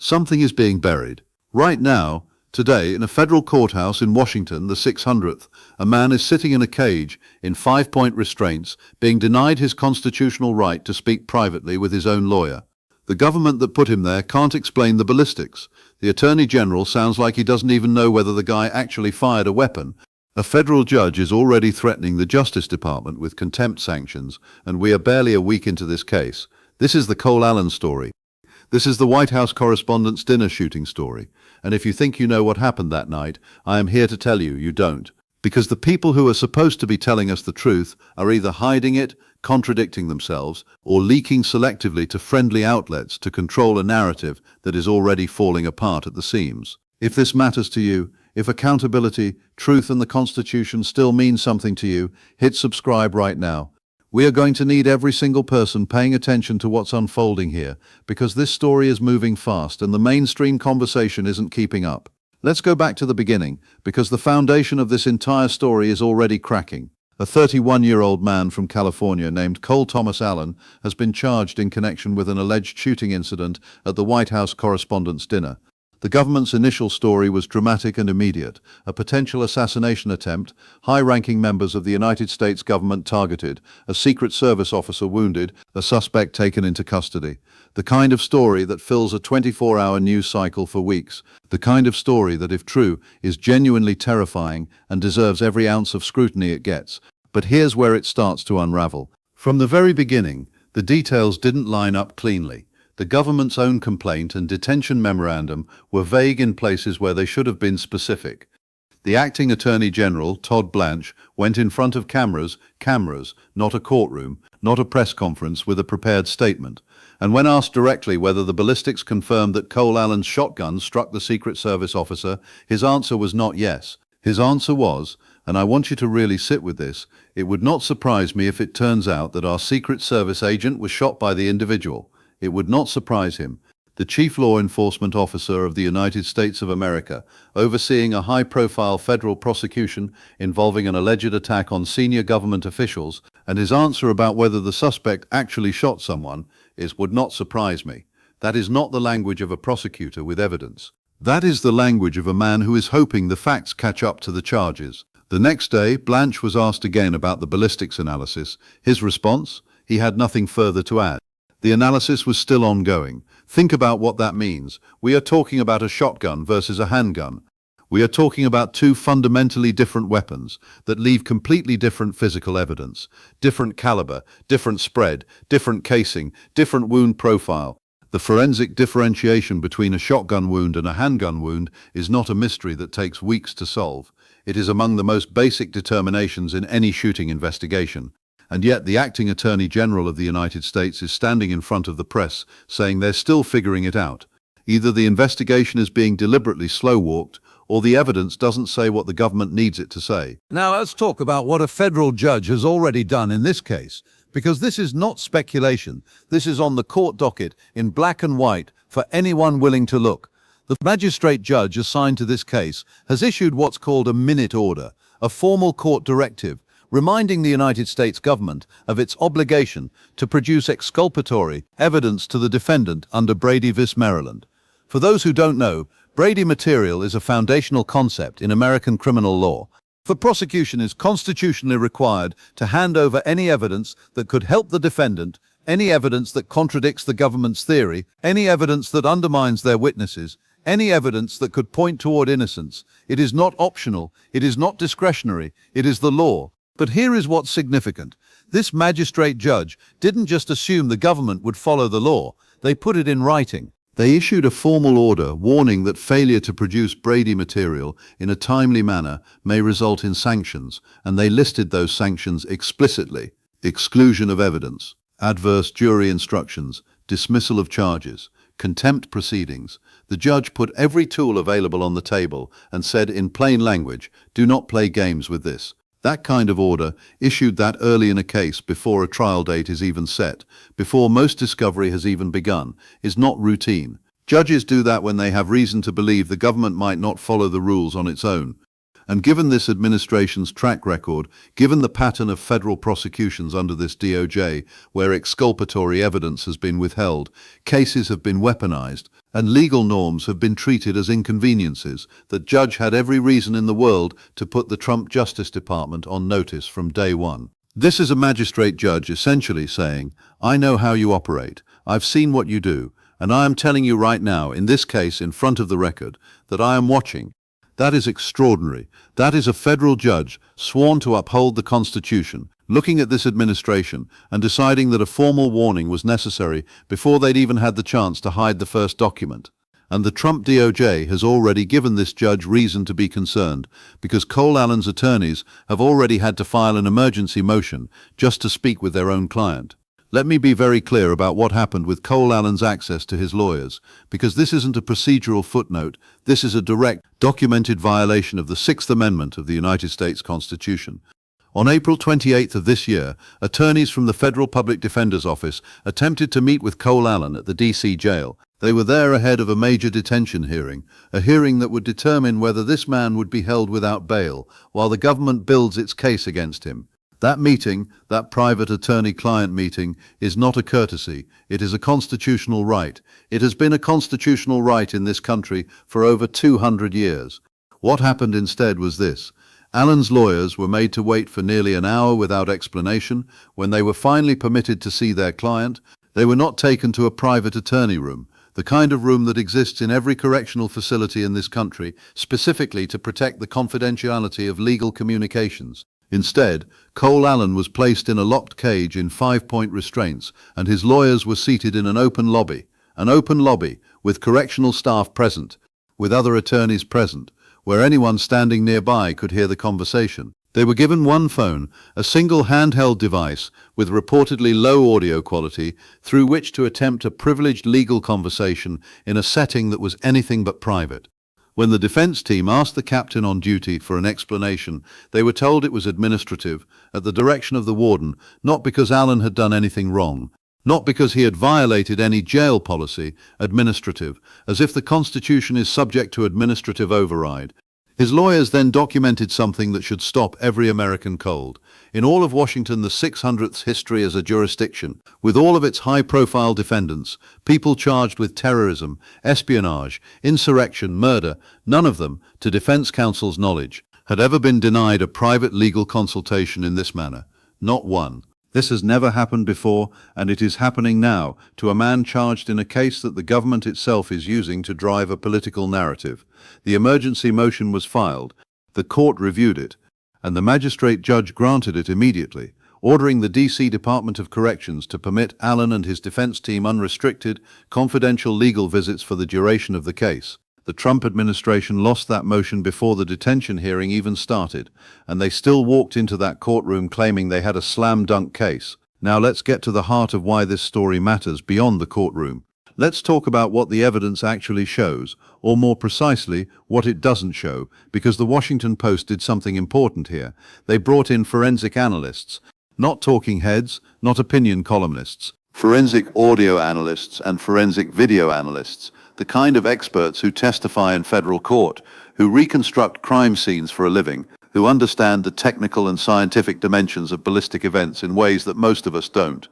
Something is being buried. Right now, today, in a federal courthouse in Washington, the 600th, a man is sitting in a cage in 5-point restraints, being denied his constitutional right to speak privately with his own lawyer. The government that put him there can't explain the ballistics. The Attorney General sounds like he doesn't even know whether the guy actually fired a weapon. A federal judge is already threatening the Justice Department with contempt sanctions, and we are barely a week into this case. This is the Cole Allen story. This is the White House correspondents' dinner shooting story. And if you think you know what happened that night, I am here to tell you, you don't. Because the people who are supposed to be telling us the truth are either hiding it, contradicting themselves, or leaking selectively to friendly outlets to control a narrative that is already falling apart at the seams. If this matters to you, if accountability, truth and the Constitution still mean something to you, hit subscribe right now. We are going to need every single person paying attention to what's unfolding here, because this story is moving fast and the mainstream conversation isn't keeping up. Let's go back to the beginning, because the foundation of this entire story is already cracking. A 31-year-old man from California named Cole Thomas Allen has been charged in connection with an alleged shooting incident at the White House Correspondents' Dinner. The government's initial story was dramatic and immediate. A potential assassination attempt, high-ranking members of the United States government targeted, a Secret Service officer wounded, a suspect taken into custody. The kind of story that fills a 24-hour news cycle for weeks. The kind of story that, if true, is genuinely terrifying and deserves every ounce of scrutiny it gets. But here's where it starts to unravel. From the very beginning, the details didn't line up cleanly. The government's own complaint and detention memorandum were vague in places where they should have been specific. The acting Attorney General, Todd Blanche, went in front of cameras, not a courtroom, not a press conference, with a prepared statement. And when asked directly whether the ballistics confirmed that Cole Allen's shotgun struck the Secret Service officer, his answer was not yes. His answer was, and I want you to really sit with this, it would not surprise me if it turns out that our Secret Service agent was shot by the individual. It would not surprise him. The chief law enforcement officer of the United States of America, overseeing a high-profile federal prosecution involving an alleged attack on senior government officials, and his answer about whether the suspect actually shot someone would not surprise me. That is not the language of a prosecutor with evidence. That is the language of a man who is hoping the facts catch up to the charges. The next day, Blanche was asked again about the ballistics analysis. His response? He had nothing further to add. The analysis was still ongoing. Think about what that means. We are talking about a shotgun versus a handgun. We are talking about two fundamentally different weapons that leave completely different physical evidence. Different caliber, different spread, different casing, different wound profile. The forensic differentiation between a shotgun wound and a handgun wound is not a mystery that takes weeks to solve. It is among the most basic determinations in any shooting investigation. And yet the acting Attorney General of the United States is standing in front of the press saying they're still figuring it out. Either the investigation is being deliberately slow-walked, or the evidence doesn't say what the government needs it to say. Now let's talk about what a federal judge has already done in this case, because this is not speculation. This is on the court docket in black and white for anyone willing to look. The magistrate judge assigned to this case has issued what's called a minute order, a formal court directive, reminding the United States government of its obligation to produce exculpatory evidence to the defendant under Brady v. Maryland. For those who don't know, Brady material is a foundational concept in American criminal law. The prosecution is constitutionally required to hand over any evidence that could help the defendant, any evidence that contradicts the government's theory, any evidence that undermines their witnesses, any evidence that could point toward innocence. It is not optional, it is not discretionary, it is the law. But here is what's significant. This magistrate judge didn't just assume the government would follow the law, they put it in writing. They issued a formal order warning that failure to produce Brady material in a timely manner may result in sanctions, and they listed those sanctions explicitly: exclusion of evidence, adverse jury instructions, dismissal of charges, contempt proceedings. The judge put every tool available on the table and said in plain language, do not play games with this. That kind of order, issued that early in a case before a trial date is even set, before most discovery has even begun, is not routine. Judges do that when they have reason to believe the government might not follow the rules on its own. And given this administration's track record, given the pattern of federal prosecutions under this DOJ, where exculpatory evidence has been withheld, cases have been weaponized, and legal norms have been treated as inconveniences, the judge had every reason in the world to put the Trump Justice Department on notice from day one. This is a magistrate judge essentially saying, I know how you operate, I've seen what you do, and I am telling you right now, in this case in front of the record, that I am watching. That is extraordinary. That is a federal judge sworn to uphold the Constitution, looking at this administration and deciding that a formal warning was necessary before they'd even had the chance to hide the first document. And the Trump DOJ has already given this judge reason to be concerned, because Cole Allen's attorneys have already had to file an emergency motion just to speak with their own client. Let me be very clear about what happened with Cole Allen's access to his lawyers, because this isn't a procedural footnote, this is a direct, documented violation of the Sixth Amendment of the United States Constitution. On April 28th of this year, attorneys from the Federal Public Defender's Office attempted to meet with Cole Allen at the D.C. jail. They were there ahead of a major detention hearing, a hearing that would determine whether this man would be held without bail while the government builds its case against him. That meeting, that private attorney-client meeting, is not a courtesy. It is a constitutional right. It has been a constitutional right in this country for over 200 years. What happened instead was this. Allen's lawyers were made to wait for nearly an hour without explanation. When they were finally permitted to see their client, they were not taken to a private attorney room, the kind of room that exists in every correctional facility in this country, specifically to protect the confidentiality of legal communications. Instead, Cole Allen was placed in a locked cage in 5-point restraints, and his lawyers were seated in an open lobby with correctional staff present, with other attorneys present, where anyone standing nearby could hear the conversation. They were given one phone, a single handheld device with reportedly low audio quality, through which to attempt a privileged legal conversation in a setting that was anything but private. When the defense team asked the captain on duty for an explanation, they were told it was administrative, at the direction of the warden, not because Allen had done anything wrong, not because he had violated any jail policy, administrative, as if the Constitution is subject to administrative override. His lawyers then documented something that should stop every American cold. In all of Washington, the 600th history as a jurisdiction, with all of its high-profile defendants, people charged with terrorism, espionage, insurrection, murder, none of them, to defense counsel's knowledge, had ever been denied a private legal consultation in this manner. Not one. This has never happened before, and it is happening now to a man charged in a case that the government itself is using to drive a political narrative. The emergency motion was filed, the court reviewed it, and the magistrate judge granted it immediately, ordering the D.C. Department of Corrections to permit Allen and his defense team unrestricted, confidential legal visits for the duration of the case. The Trump administration lost that motion before the detention hearing even started, and they still walked into that courtroom claiming they had a slam-dunk case. Now let's get to the heart of why this story matters beyond the courtroom. Let's talk about what the evidence actually shows, or more precisely, what it doesn't show, because the Washington Post did something important here. They brought in forensic analysts, not talking heads, not opinion columnists, forensic audio analysts and forensic video analysts, the kind of experts who testify in federal court, who reconstruct crime scenes for a living, who understand the technical and scientific dimensions of ballistic events in ways that most of us don't.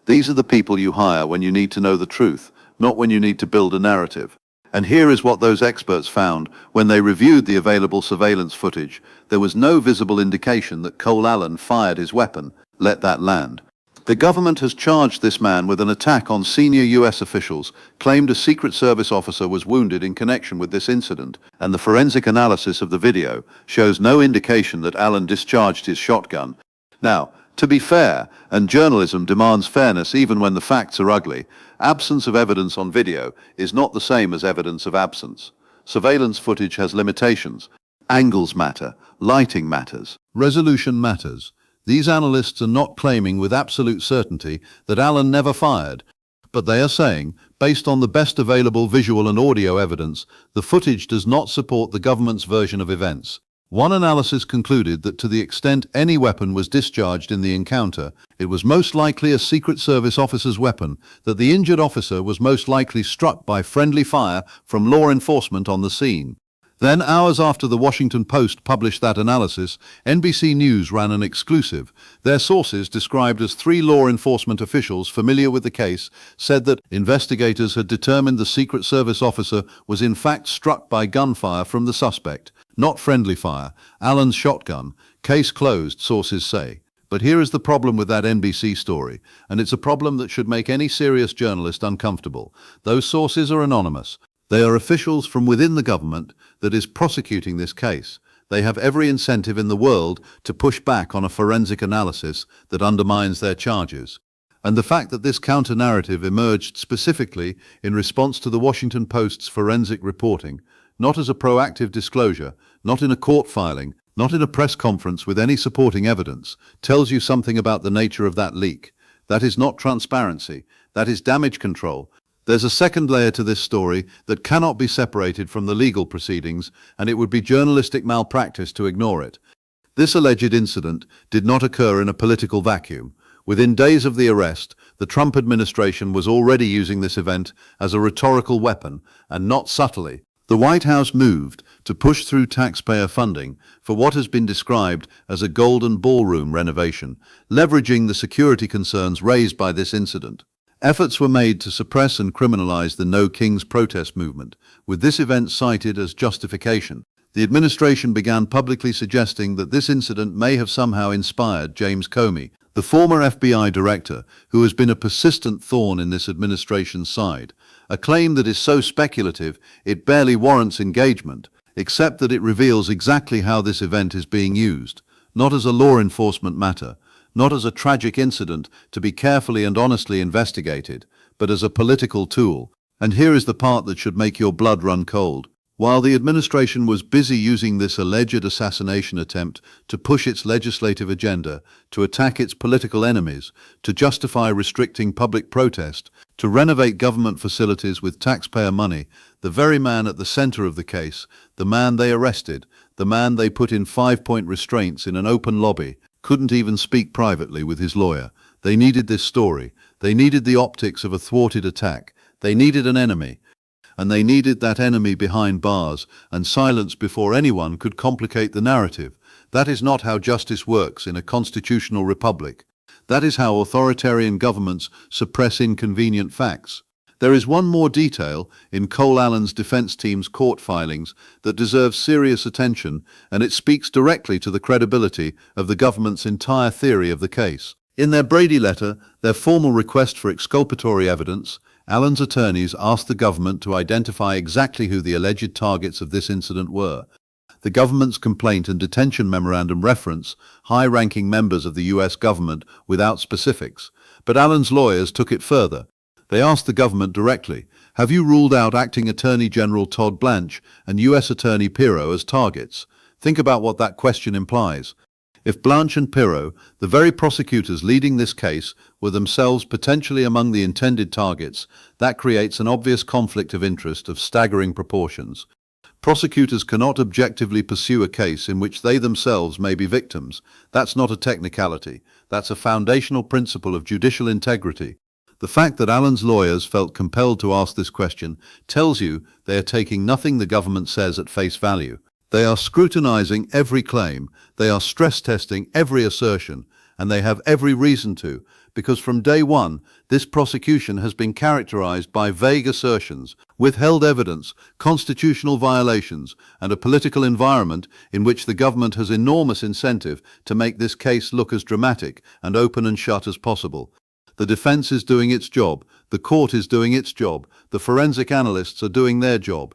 These are the people you hire when you need to know the truth, not when you need to build a narrative. And here is what those experts found when they reviewed the available surveillance footage. There was no visible indication that Cole Allen fired his weapon, let that land. The government has charged this man with an attack on senior U.S. officials, claimed a Secret Service officer was wounded in connection with this incident, and the forensic analysis of the video shows no indication that Allen discharged his shotgun. Now, to be fair, and journalism demands fairness even when the facts are ugly, absence of evidence on video is not the same as evidence of absence. Surveillance footage has limitations. Angles matter. Lighting matters. Resolution matters. These analysts are not claiming with absolute certainty that Allen never fired, but they are saying, based on the best available visual and audio evidence, the footage does not support the government's version of events. One analysis concluded that to the extent any weapon was discharged in the encounter, it was most likely a Secret Service officer's weapon, that the injured officer was most likely struck by friendly fire from law enforcement on the scene. Then, hours after the Washington Post published that analysis, NBC News ran an exclusive. Their sources, described as 3 law enforcement officials familiar with the case, said that investigators had determined the Secret Service officer was in fact struck by gunfire from the suspect, not friendly fire, Allen's shotgun. Case closed, sources say. But here is the problem with that NBC story, and it's a problem that should make any serious journalist uncomfortable. Those sources are anonymous. They are officials from within the government that is prosecuting this case. They have every incentive in the world to push back on a forensic analysis that undermines their charges. And the fact that this counter-narrative emerged specifically in response to the Washington Post's forensic reporting, not as a proactive disclosure, not in a court filing, not in a press conference with any supporting evidence, tells you something about the nature of that leak. That is not transparency. That is damage control. There's a second layer to this story that cannot be separated from the legal proceedings, and it would be journalistic malpractice to ignore it. This alleged incident did not occur in a political vacuum. Within days of the arrest, the Trump administration was already using this event as a rhetorical weapon, and not subtly. The White House moved to push through taxpayer funding for what has been described as a golden ballroom renovation, leveraging the security concerns raised by this incident. Efforts were made to suppress and criminalize the No Kings protest movement, with this event cited as justification. The administration began publicly suggesting that this incident may have somehow inspired James Comey, the former FBI director, who has been a persistent thorn in this administration's side. A claim that is so speculative it barely warrants engagement, except that it reveals exactly how this event is being used, not as a law enforcement matter, not as a tragic incident to be carefully and honestly investigated, but as a political tool. And here is the part that should make your blood run cold. While the administration was busy using this alleged assassination attempt to push its legislative agenda, to attack its political enemies, to justify restricting public protest, to renovate government facilities with taxpayer money, the very man at the center of the case, the man they arrested, the man they put in 5-point restraints in an open lobby, couldn't even speak privately with his lawyer. They needed this story. They needed the optics of a thwarted attack. They needed an enemy. And they needed that enemy behind bars and silence before anyone could complicate the narrative. That is not how justice works in a constitutional republic. That is how authoritarian governments suppress inconvenient facts. There is one more detail in Cole Allen's defense team's court filings that deserves serious attention, and it speaks directly to the credibility of the government's entire theory of the case. In their Brady letter, their formal request for exculpatory evidence, Allen's attorneys asked the government to identify exactly who the alleged targets of this incident were. The government's complaint and detention memorandum reference high-ranking members of the U.S. government without specifics, but Allen's lawyers took it further. They asked the government directly, have you ruled out Acting Attorney General Todd Blanche and U.S. Attorney Pirro as targets? Think about what that question implies. If Blanche and Pirro, the very prosecutors leading this case, were themselves potentially among the intended targets, that creates an obvious conflict of interest of staggering proportions. Prosecutors cannot objectively pursue a case in which they themselves may be victims. That's not a technicality. That's a foundational principle of judicial integrity. The fact that Allen's lawyers felt compelled to ask this question tells you they are taking nothing the government says at face value. They are scrutinizing every claim, they are stress testing every assertion, and they have every reason to, because from day one, this prosecution has been characterized by vague assertions, withheld evidence, constitutional violations, and a political environment in which the government has enormous incentive to make this case look as dramatic and open and shut as possible. The defense is doing its job, the court is doing its job, the forensic analysts are doing their job.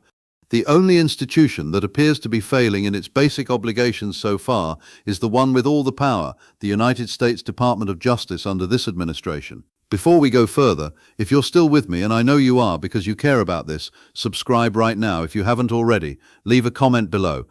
The only institution that appears to be failing in its basic obligations so far is the one with all the power, the United States Department of Justice under this administration. Before we go further, if you're still with me, and I know you are because you care about this, subscribe right now if you haven't already. Leave a comment below.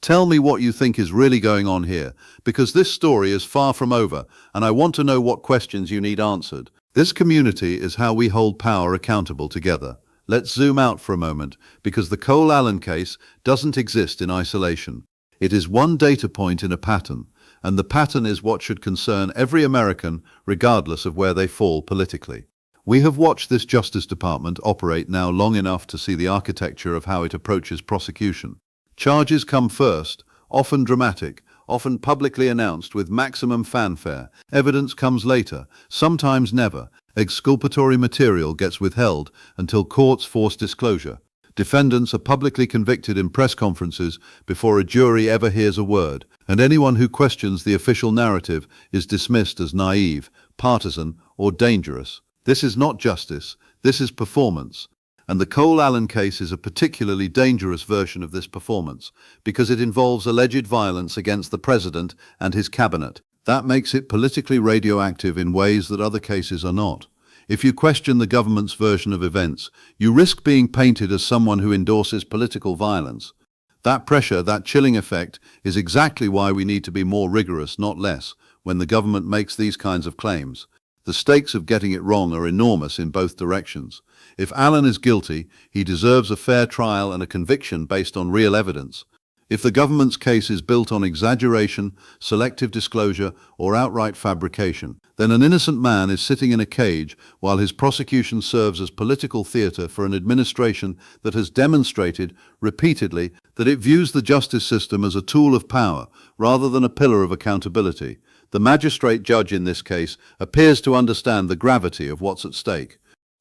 Tell me what you think is really going on here, because this story is far from over, and I want to know what questions you need answered. This community is how we hold power accountable together. Let's zoom out for a moment, because the Cole Allen case doesn't exist in isolation. It is one data point in a pattern, and the pattern is what should concern every American, regardless of where they fall politically. We have watched this Justice Department operate now long enough to see the architecture of how it approaches prosecution. Charges come first, often dramatic, often publicly announced with maximum fanfare. Evidence comes later, sometimes never. Exculpatory material gets withheld until courts force disclosure. Defendants are publicly convicted in press conferences before a jury ever hears a word, and anyone who questions the official narrative is dismissed as naive, partisan, or dangerous. This is not justice, this is performance. And the Cole Allen case is a particularly dangerous version of this performance, because it involves alleged violence against the president and his cabinet. That makes it politically radioactive in ways that other cases are not. If you question the government's version of events, you risk being painted as someone who endorses political violence. That pressure, that chilling effect, is exactly why we need to be more rigorous, not less, when the government makes these kinds of claims. The stakes of getting it wrong are enormous in both directions. If Allen is guilty, he deserves a fair trial and a conviction based on real evidence. If the government's case is built on exaggeration, selective disclosure, or outright fabrication, then an innocent man is sitting in a cage while his prosecution serves as political theater for an administration that has demonstrated repeatedly that it views the justice system as a tool of power rather than a pillar of accountability. The magistrate judge in this case appears to understand the gravity of what's at stake.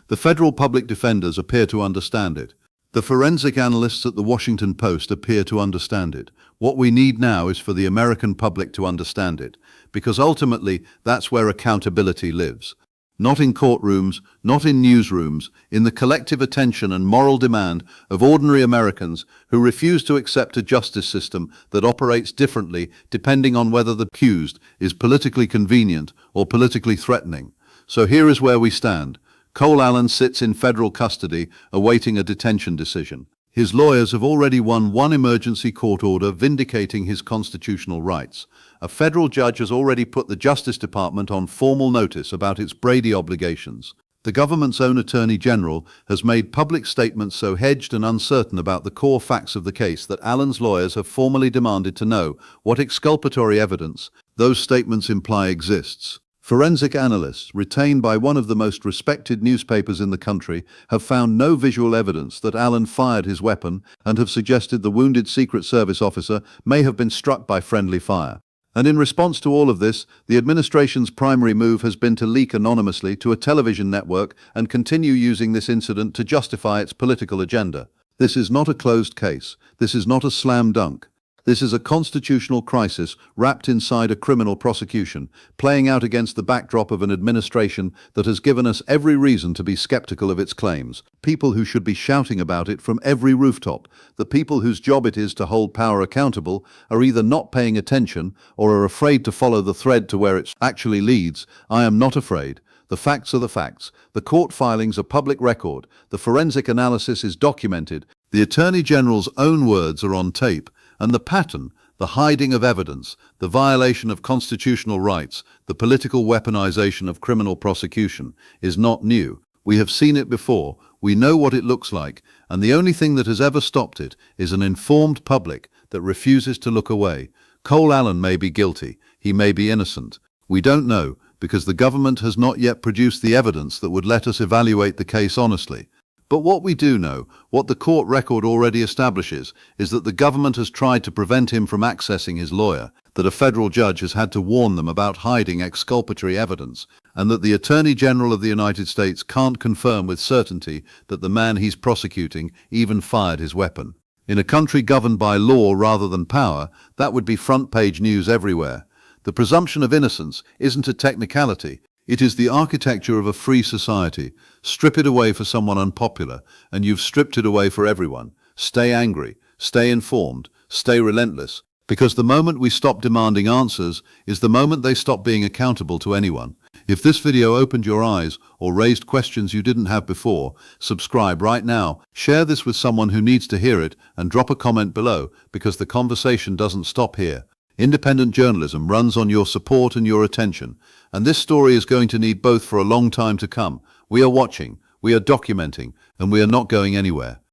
The federal public defenders appear to understand it. The forensic analysts at the Washington Post appear to understand it. What we need now is for the American public to understand it, because ultimately that's where accountability lives. Not in courtrooms, not in newsrooms, in the collective attention and moral demand of ordinary Americans who refuse to accept a justice system that operates differently depending on whether the accused is politically convenient or politically threatening. So here is where we stand. Cole Allen sits in federal custody awaiting a detention decision. His lawyers have already won one emergency court order vindicating his constitutional rights. A federal judge has already put the Justice Department on formal notice about its Brady obligations. The government's own Attorney General has made public statements so hedged and uncertain about the core facts of the case that Allen's lawyers have formally demanded to know what exculpatory evidence those statements imply exists. Forensic analysts, retained by one of the most respected newspapers in the country, have found no visual evidence that Allen fired his weapon and have suggested the wounded Secret Service officer may have been struck by friendly fire. And in response to all of this, the administration's primary move has been to leak anonymously to a television network and continue using this incident to justify its political agenda. This is not a closed case. This is not a slam dunk. This is a constitutional crisis wrapped inside a criminal prosecution, playing out against the backdrop of an administration that has given us every reason to be skeptical of its claims. People who should be shouting about it from every rooftop, the people whose job it is to hold power accountable, are either not paying attention or are afraid to follow the thread to where it actually leads. I am not afraid. The facts are the facts. The court filings are public record. The forensic analysis is documented. The Attorney General's own words are on tape. And the pattern, the hiding of evidence, the violation of constitutional rights, the political weaponization of criminal prosecution is not new. We have seen it before, we know what it looks like, and the only thing that has ever stopped it is an informed public that refuses to look away. Cole Allen may be guilty, he may be innocent. We don't know, because the government has not yet produced the evidence that would let us evaluate the case honestly. But what we do know, what the court record already establishes, is that the government has tried to prevent him from accessing his lawyer, that a federal judge has had to warn them about hiding exculpatory evidence, and that the Attorney General of the United States can't confirm with certainty that the man he's prosecuting even fired his weapon. In a country governed by law rather than power, that would be front-page news everywhere. The presumption of innocence isn't a technicality. It is the architecture of a free society. Strip it away for someone unpopular, and you've stripped it away for everyone. Stay angry, stay informed, stay relentless, because the moment we stop demanding answers is the moment they stop being accountable to anyone. If this video opened your eyes or raised questions you didn't have before, subscribe right now, share this with someone who needs to hear it, and drop a comment below, because the conversation doesn't stop here. Independent journalism runs on your support and your attention, and this story is going to need both for a long time to come. We are watching, we are documenting, and we are not going anywhere.